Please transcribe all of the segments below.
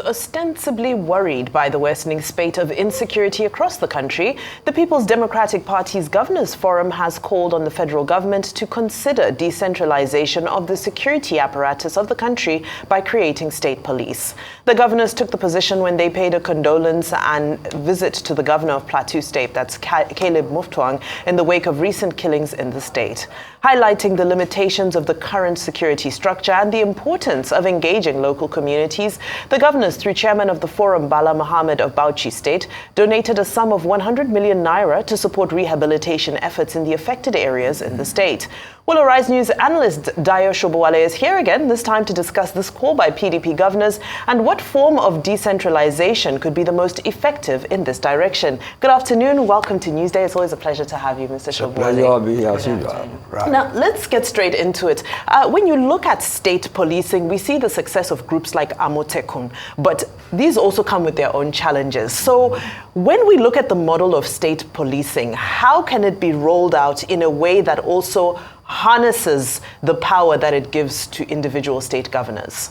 Ostensibly worried by the worsening spate of insecurity across the country, the People's Democratic Party's Governors Forum has called on the federal government to consider decentralization of the security apparatus of the country by creating state police. The governors took the position when they paid a condolence and visit to the governor of Plateau State, that's Caleb Mufwang, in the wake of recent killings in the state, highlighting the limitations of the current security structure and the importance of engaging local communities. The governors, through chairman of the forum, Bala Mohammed of Bauchi State, donated a sum of 100 million naira to support rehabilitation efforts in the affected areas in the state. Well, Arise News analyst Dayo Sobowale is here again, this time to discuss this call by PDP governors and what form of decentralization could be the most effective in this direction. Good afternoon. Welcome to Newsday. It's always a pleasure to have you, Mr. Sobowale. Right. Now, let's get straight into it. When you look at state policing, we see the success of groups like Amotekun, but these also come with their own challenges. So when we look at the model of state policing, how can it be rolled out in a way that also harnesses the power that it gives to individual state governors?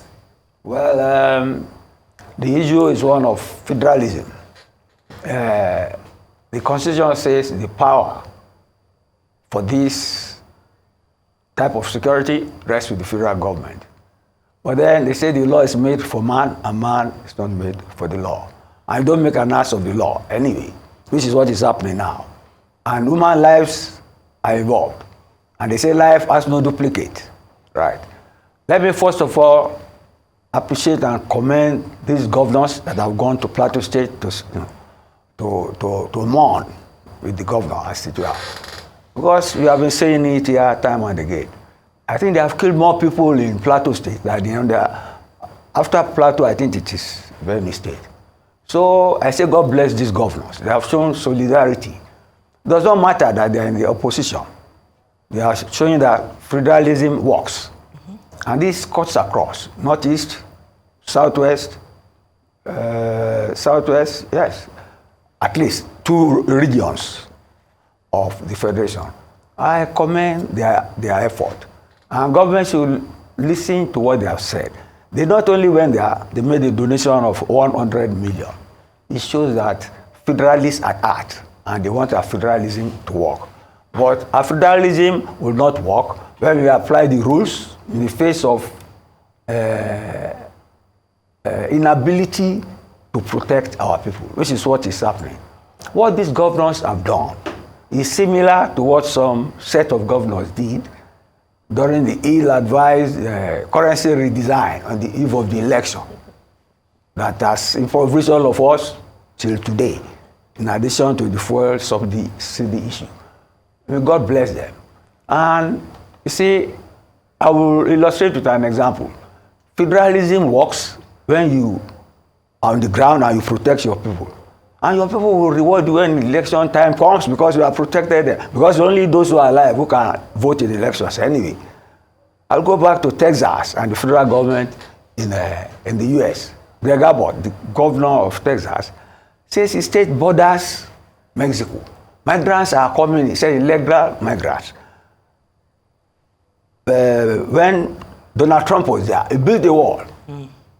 Well, the issue is one of federalism. The Constitution says the power for this type of security rests with the federal government. But then they say the law is made for man, and man is not made for the law. And don't make an ass of the law anyway, which is what is happening now. And human lives are involved. And they say life has no duplicate. Right. Let me first of all appreciate and commend these governors that have gone to Plateau State to mourn with the governor as it were. Because we have been saying it here time and again. I think they have killed more people in Plateau State than after Plateau, I think it is Benue State. So I say God bless these governors. They have shown solidarity. It does not matter that they are in the opposition. They are showing that federalism works. And this cuts across northeast, southwest, yes, at least 2 regions of the federation. I commend their effort. And government should listen to what they have said. They not only went there, they made a donation of 100 million. It shows that federalists are at heart, and they want our federalism to work. But our federalism will not work when we apply the rules in the face of inability to protect our people, which is what is happening. What these governors have done is similar to what some set of governors did during the ill-advised currency redesign on the eve of the election that has impoverished all of us till today, in addition to the fuel subsidy issue. May God bless them. And you see, I will illustrate with an example. Federalism works when you are on the ground and you protect your people. And your people will reward you when election time comes because you are protected there. Because only those who are alive who can vote in elections anyway. I'll go back to Texas and the federal government in the US. Greg Abbott, the governor of Texas, says his state borders Mexico. Migrants are coming, he said illegal migrants. When Donald Trump was there, he built a wall.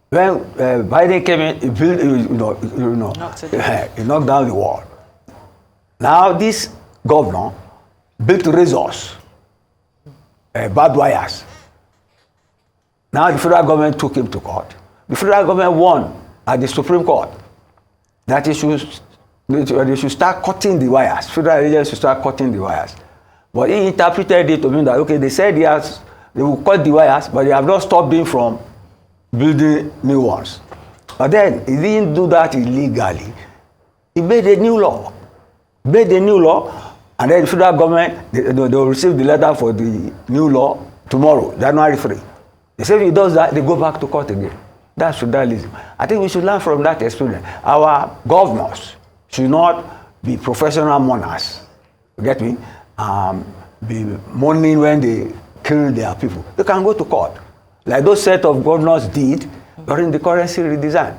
When Biden came in, he built, he knocked down the wall. Now this governor built razors, barbed wires. Now the federal government took him to court. The federal government won at the Supreme Court that they should start cutting the wires. Federal agents should start cutting the wires. But he interpreted it to mean that, okay, they said they will cut the wires, but they have not stopped him from building new ones. But then he didn't do that illegally. He made a new law. And then the federal government, they will receive the letter for the new law tomorrow, January 3. They say if he does that, they go back to court again. That's federalism. I think we should learn from that experience. Our governors should not be professional mourners. You get me? Be mourning when they kill their people. They can go to court, like those set of governors did during the currency redesign.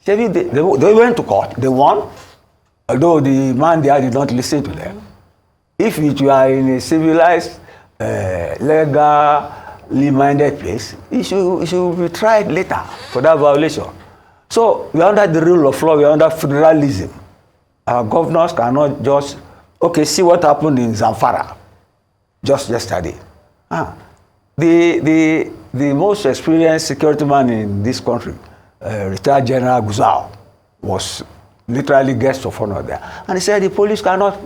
They went to court, they won, although the man there did not listen to them. If you are in a civilized, legally minded place, you should be tried later for that violation. So we are under the rule of law, we are under federalism. Our governors cannot just, okay, see what happened in Zamfara just yesterday. The most experienced security man in this country, retired General Guzau, was literally guest of honor there. And he said the police cannot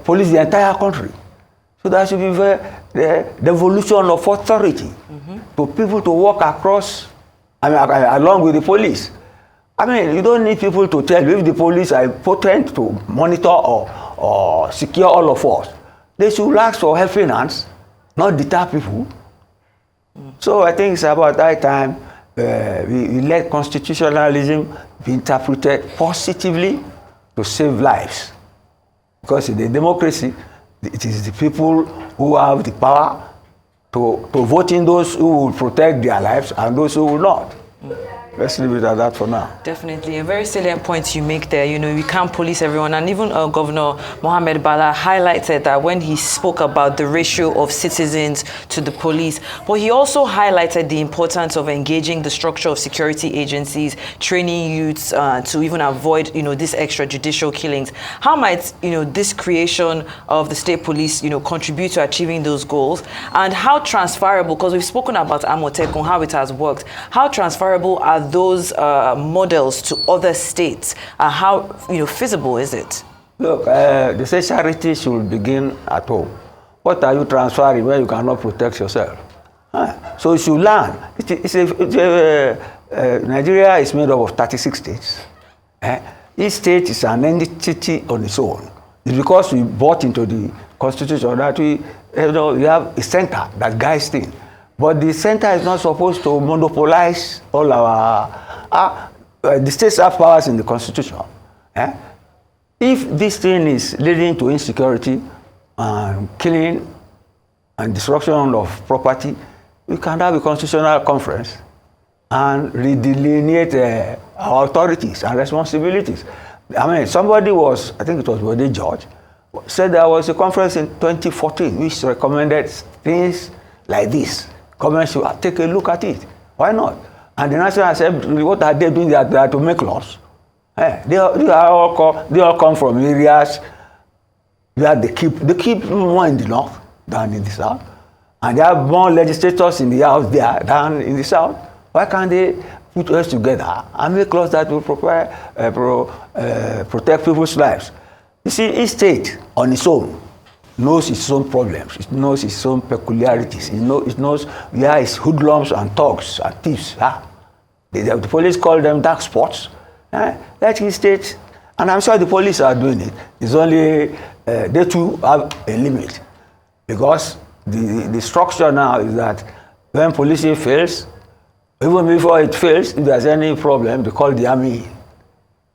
police the entire country. So there should be the devolution of authority to people to walk across, along with the police. I mean, you don't need people to tell you if the police are potent to monitor or secure all of us. They should ask for helping hands, not deter people. So I think it's about that time we let constitutionalism be interpreted positively to save lives. Because in the democracy, it is the people who have the power to vote in those who will protect their lives and those who will not. Let's leave it at that for now. Definitely. A very salient point you make there. You know, we can't police everyone. And even Governor Mohammed Bala highlighted that when he spoke about the ratio of citizens to the police. But he also highlighted the importance of engaging the structure of security agencies, training youths to even avoid, these extrajudicial killings. How might, this creation of the state police, contribute to achieving those goals? And how transferable, because we've spoken about Amotekun, how it has worked, how transferable are those models to other states? How feasible is it? Look, they say charity should begin at home. What are you transferring when you cannot protect yourself? So you should learn. Nigeria is made up of 36 states. Each state is an entity on its own. It's because we bought into the constitution that we have a center that guides things. But the center is not supposed to monopolize all our the states have powers in the constitution. If this thing is leading to insecurity and killing and destruction of property, we can have a constitutional conference and redelineate our authorities and responsibilities. I mean, somebody was, I think it was Bode George, said there was a conference in 2014 which recommended things like this. Government should take a look at it. Why not? And the National Assembly, what are they doing? They are to make laws. They all come from areas where they keep more in the north than in the south. And they have more legislators in the house there than in the south. Why can't they put us together and make laws that will protect people's lives? You see, each state on its own knows its own problems, it knows its own peculiarities, it knows where its hoodlums and thugs and thieves are. The police call them dark spots. Let each state, and I'm sure the police are doing it. It's only, they too have a limit. Because the structure now is that when policing fails, even before it fails, if there's any problem, they call the army in.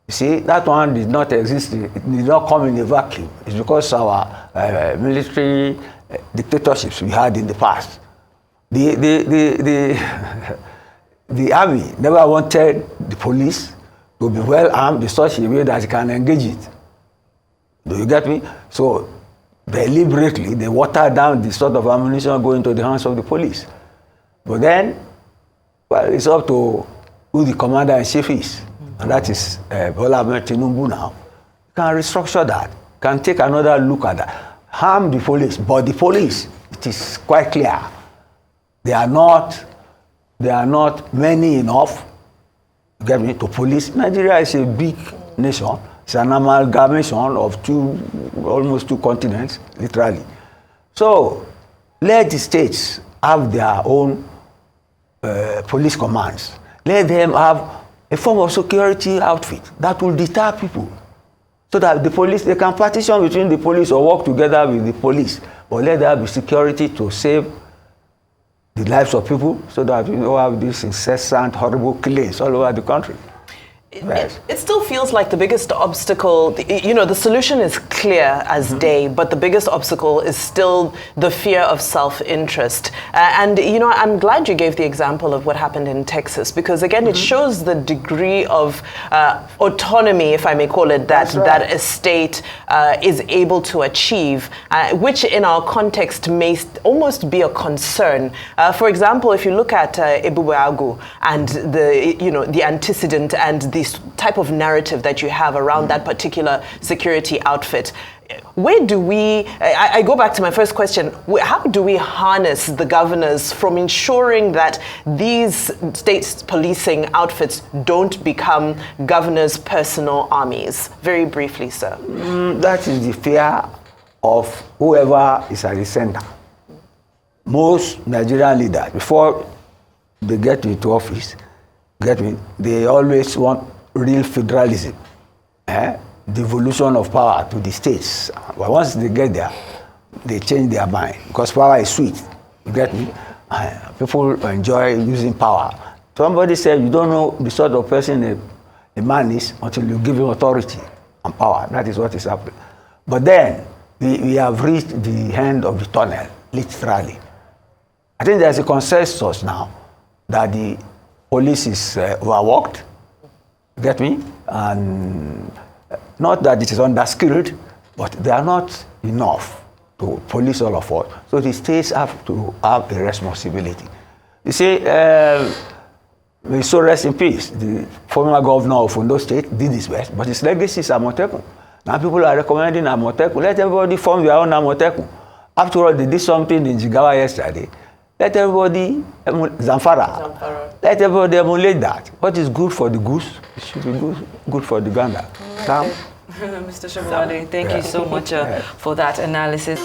You see, that one did not exist, it did not come in a vacuum. It's because our military dictatorships we had in the past. The army never wanted the police to be well armed in such a way that it can engage it. Do you get me? So deliberately they watered down the sort of ammunition going to the hands of the police. But then, well, it's up to who the commander-in-chief is. And that is Bola Ahmed Tinubu now. Can restructure that, can take another look at that. Harm the police, but the police, it is quite clear, they are not many enough, get me, to police. Nigeria is a big nation. It's an amalgamation of almost two continents, literally. So let the states have their own police commands. Let them have a form of security outfit that will deter people. So that the police, they can partition between the police or work together with the police. But let there be security to save the lives of people so that we don't have these incessant, horrible killings all over the country. It still feels like the biggest obstacle, the solution is clear as day, but the biggest obstacle is still the fear of self-interest. And I'm glad you gave the example of what happened in Texas, because again, it shows the degree of autonomy, if I may call it that, that a state is able to achieve, which in our context may almost be a concern. For example, if you look at Ebubeagu and the antecedent and the type of narrative that you have around that particular security outfit, where do we, I go back to my first question, how do we harness the governors from ensuring that these state policing outfits don't become governors' personal armies? Very briefly, sir. That is the fear of whoever is at the center. Most Nigerian leaders, before they get into office, they always want real federalism, devolution of power to the states. But once they get there, they change their mind, because power is sweet. You get me? People enjoy using power. Somebody said you don't know the sort of person a man is until you give him authority and power. That is what is happening. But then we have reached the end of the tunnel, literally. I think there's a consensus now that the police is overworked. Get me? And not that it is underskilled, but they are not enough to police all of us. So the states have to have a responsibility. You see, may so rest in peace. The former governor of Ondo State did his best, but his legacy is Amotekun. Now people are recommending Amotekun. Let everybody form their own Amotekun. After all, they did something in Jigawa yesterday. Let everybody, Zamfara, let everybody emulate that. What is good for the goose, it should be good for the gander. Sam? Mr. Sobowale, thank you so much for that analysis.